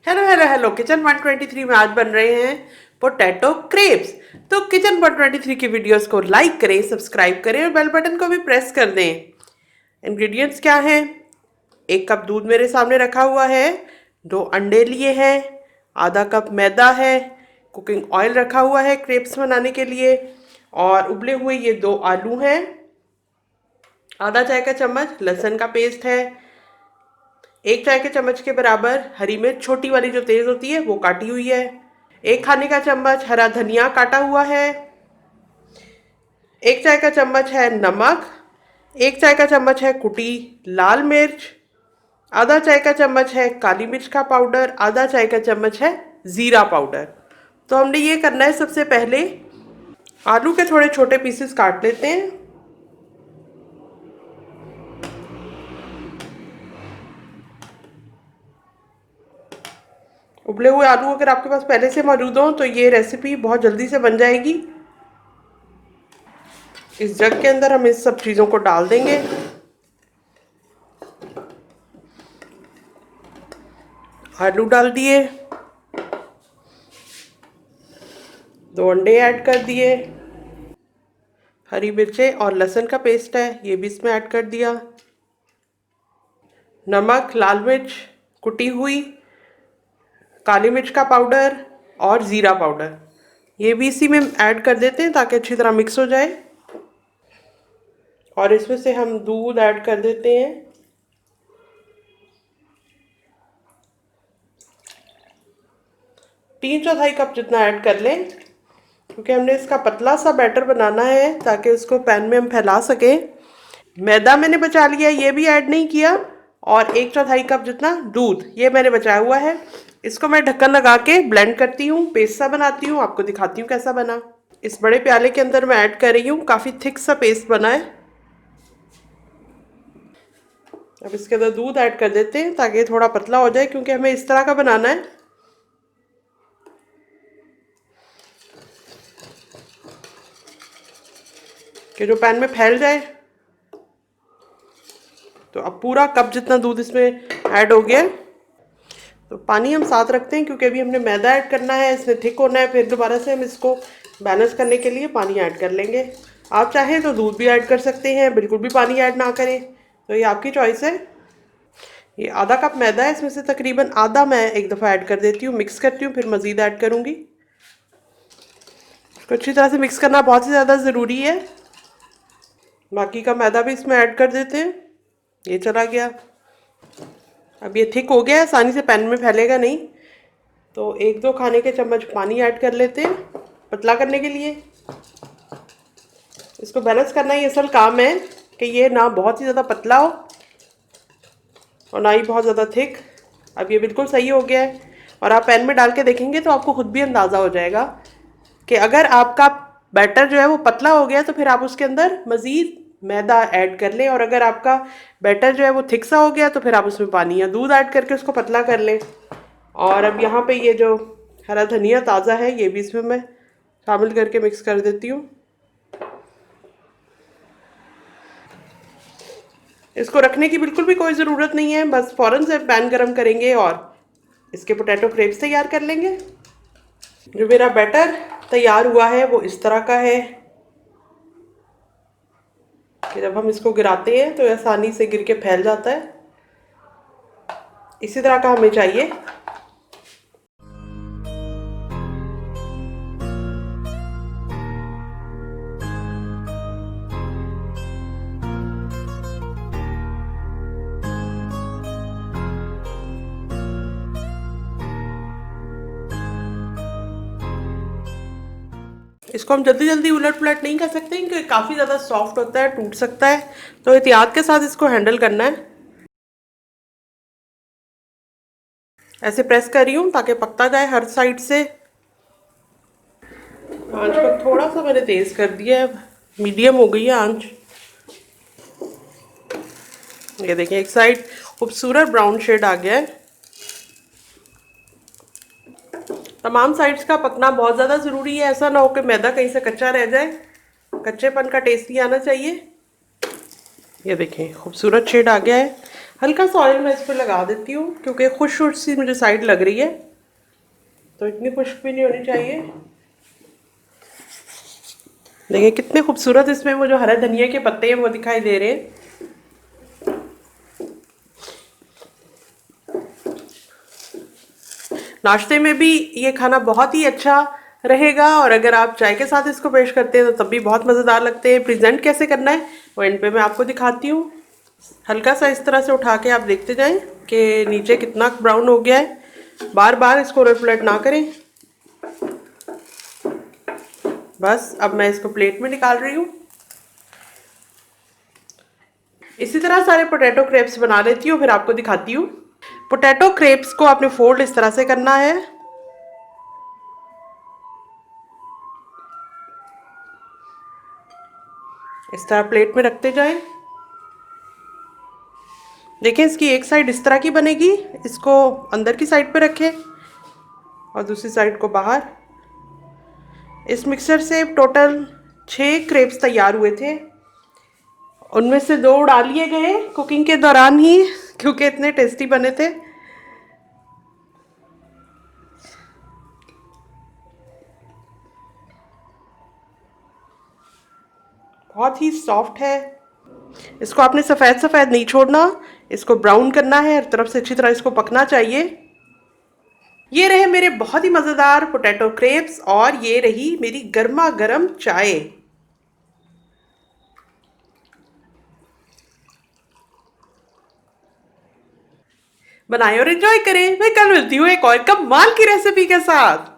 Hello hello hello, kitchen 123 में आज बन रहे हैं पोटैटो क्रेप्स। तो किचन 123 की वीडियोस को लाइक करें, सब्सक्राइब करें और बेल बटन को भी प्रेस कर दें। इंग्रेडिएंट्स क्या हैं? 1 कप दूध मेरे सामने रखा हुआ है, 2 अंडे लिए हैं, आधा कप मैदा है, कुकिंग ऑयल रखा हुआ है क्रेप्स बनाने के लिए, और उबले हुए ये 2 आलू हैं, आधा चाय का चम्मच लहसुन का पेस्ट है, 1 चाय के चम्मच के बराबर हरी मिर्च छोटी वाली जो तेज होती है वो काटी हुई है, 1 खाने का चम्मच हरा धनिया काटा हुआ है, 1 चाय का चम्मच है नमक, 1 चाय का चम्मच है कुटी लाल मिर्च, आधा चाय का चम्मच है काली मिर्च का पाउडर, आधा चाय का चम्मच है ज़ीरा पाउडर। तो हमने ये करना है, सबसे पहले आलू के थोड़े छोटे पीसेस काट लेते हैं। उबले हुए आलू अगर आपके पास पहले से मौजूद हो तो ये रेसिपी बहुत जल्दी से बन जाएगी। इस जग के अंदर हम इस सब चीज़ों को डाल देंगे। आलू डाल दिए, 2 अंडे ऐड कर दिए, हरी मिर्चें और लहसुन का पेस्ट है ये भी इसमें ऐड कर दिया, नमक, लाल मिर्च कुटी हुई, काली मिर्च का पाउडर और ज़ीरा पाउडर ये भी इसी में ऐड कर देते हैं ताकि अच्छी तरह मिक्स हो जाए। और इसमें से हम दूध ऐड कर देते हैं। 3/4 कप जितना ऐड कर लें, क्योंकि हमने इसका पतला सा बैटर बनाना है ताकि उसको पैन में हम फैला सकें। मैदा मैंने बचा लिया, ये भी ऐड नहीं किया, और 1/4 कप जितना दूध ये मैंने बचाया हुआ है। इसको मैं ढक्कन लगा के ब्लेंड करती हूँ, पेस्ट सा बनाती हूँ, आपको दिखाती हूँ कैसा बना। इस बड़े प्याले के अंदर मैं ऐड कर रही हूँ, काफ़ी थिक सा पेस्ट बना है। अब इसके अंदर दूध ऐड कर देते हैं ताकि थोड़ा पतला हो जाए, क्योंकि हमें इस तरह का बनाना है कि जो पैन में फैल जाए। तो अब पूरा कप जितना दूध इसमें ऐड हो गया। तो पानी हम साथ रखते हैं क्योंकि अभी हमने मैदा ऐड करना है, इसमें थिक होना है, फिर दोबारा से हम इसको बैलेंस करने के लिए पानी ऐड कर लेंगे। आप चाहें तो दूध भी ऐड कर सकते हैं, बिल्कुल भी पानी ऐड ना करें, तो ये आपकी चॉइस है। ये आधा कप मैदा है, इसमें से तकरीबन आधा मैं एक दफ़ा ऐड कर देती हूँ, मिक्स करती हूँ, फिर मज़ीद ऐड करूँगी। इसको अच्छी तरह से मिक्स करना बहुत ही ज़्यादा ज़रूरी है। बाकी का मैदा भी इसमें ऐड कर देते हैं, ये चला गया। अब ये थिक हो गया है, आसानी से पैन में फैलेगा नहीं, तो 1-2 खाने के चम्मच पानी ऐड कर लेते हैं पतला करने के लिए। इसको बैलेंस करना ही असल काम है कि ये ना बहुत ही ज़्यादा पतला हो और ना ही बहुत ज़्यादा थिक। अब ये बिल्कुल सही हो गया है, और आप पैन में डाल के देखेंगे तो आपको खुद भी अंदाज़ा हो जाएगा कि अगर आपका बैटर जो है वो पतला हो गया तो फिर आप उसके अंदर मज़ीद मैदा ऐड कर लें, और अगर आपका बैटर जो है वो थिक सा हो गया तो फिर आप उसमें पानी या दूध ऐड करके उसको पतला कर लें। और अब यहाँ पे ये जो हरा धनिया ताज़ा है ये भी इसमें मैं शामिल करके मिक्स कर देती हूँ। इसको रखने की बिल्कुल भी कोई ज़रूरत नहीं है, बस फ़ौरन से पैन गरम करेंगे और इसके पोटैटो क्रेप्स तैयार कर लेंगे। जो मेरा बैटर तैयार हुआ है वो इस तरह का है कि जब हम इसको गिराते हैं तो आसानी से गिर के फैल जाता है। इसी तरह का हमें चाहिए। इसको हम जल्दी जल्दी उलट पुलट नहीं कर सकते क्योंकि काफ़ी ज़्यादा सॉफ्ट होता है, टूट सकता है, तो एहतियात के साथ इसको हैंडल करना है। ऐसे प्रेस कर रही हूँ ताकि पकता जाए हर साइड से। आंच को थोड़ा सा मैंने तेज़ कर दिया है, मीडियम हो गई है आंच। ये देखिए एक साइड खूबसूरत ब्राउन शेड आ गया है। तमाम साइड्स का पकना बहुत ज़्यादा ज़रूरी है, ऐसा ना हो कि मैदा कहीं से कच्चा रह जाए, कच्चेपन का टेस्ट नहीं आना चाहिए। ये देखें खूबसूरत शेड आ गया है। हल्का सा ऑयल मैं इस पर लगा देती हूँ क्योंकि खुश्क सी मुझे साइड लग रही है, तो इतनी खुश्क भी नहीं होनी चाहिए। देखिए कितने खूबसूरत इसमें वो जो हरा धनिया के पत्ते हैं वो दिखाई दे रहे हैं। नाश्ते में भी ये खाना बहुत ही अच्छा रहेगा, और अगर आप चाय के साथ इसको पेश करते हैं तो तब भी बहुत मज़ेदार लगते हैं। प्रेजेंट कैसे करना है वो एंड पे मैं आपको दिखाती हूँ। हल्का सा इस तरह से उठा के आप देखते जाएं कि नीचे कितना ब्राउन हो गया है। बार बार इसको उलट पुलट ना करें। बस अब मैं इसको प्लेट में निकाल रही हूँ। इसी तरह सारे पोटैटो क्रेप्स बना लेती हूँ, फिर आपको दिखाती हूँ। पोटैटो क्रेप्स को आपने फोल्ड इस तरह से करना है। इस तरह प्लेट में रखते जाएं। देखें इसकी एक साइड इस तरह की बनेगी, इसको अंदर की साइड पे रखें और दूसरी साइड को बाहर। इस मिक्सर से टोटल 6 क्रेप्स तैयार हुए थे, उनमें से 2 उड़ा लिए गए कुकिंग के दौरान ही क्योंकि इतने टेस्टी बने थे। बहुत ही सॉफ्ट है। इसको आपने सफ़ेद सफ़ेद नहीं छोड़ना, इसको ब्राउन करना है, हर तरफ से अच्छी तरह इसको पकना चाहिए। ये रहे मेरे बहुत ही मज़ेदार पोटैटो क्रेप्स, और ये रही मेरी गर्मा गर्म चाय। बनाएं और एंजॉय करें। मैं कल मिलती हूँ एक और कमाल की रेसिपी के साथ।